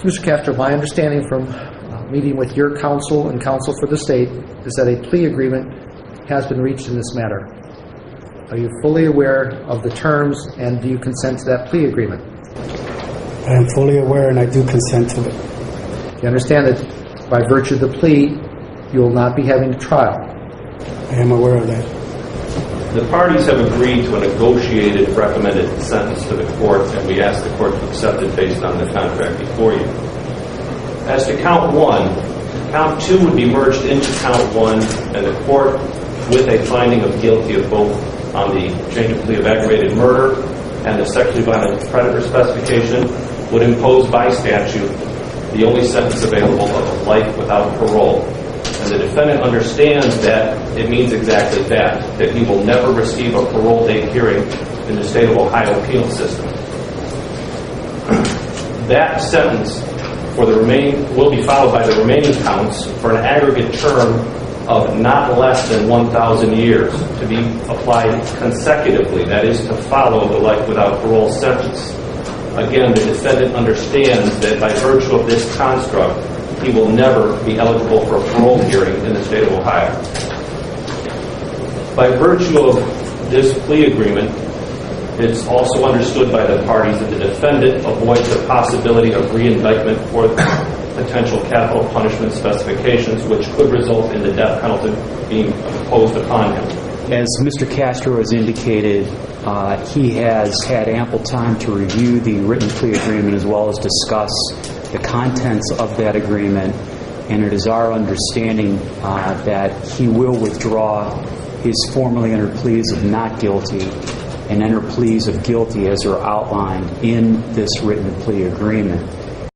Mr. Castro, my understanding from meeting with your counsel and counsel for the state is that a plea agreement has been reached in this matter. Are you fully aware of the terms, and do you consent to that plea agreement? I am fully aware, and I do consent to it. You understand that by virtue of the plea, you will not be having a trial? I am aware of that. The parties have agreed to a negotiated recommended sentence to the court, and we ask the court to accept it based on the contract before you. As to count one, count two would be merged into count one, and the court, with a finding of guilty of both on the change of plea of aggravated murder and the sexually violent predator specification, would impose by statute the only sentence available of life without parole. And the defendant understands that it means exactly that he will never receive a parole date hearing in the state of Ohio penal system. That sentence will be followed by the remaining counts for an aggregate term of not less than 1,000 years to be applied consecutively, that is, to follow the life without parole sentence. Again, the defendant understands that by virtue of this construct, he will never be eligible for a parole hearing in the state of Ohio. By virtue of this plea agreement, it's also understood by the parties that the defendant avoids the possibility of re-indictment for potential capital punishment specifications, which could result in the death penalty being imposed upon him. As Mr. Castro has indicated, he has had ample time to review the written plea agreement as well as discuss the contents of that agreement, and it is our understanding that he will withdraw his formerly entered pleas of not guilty and enter pleas of guilty as are outlined in this written plea agreement.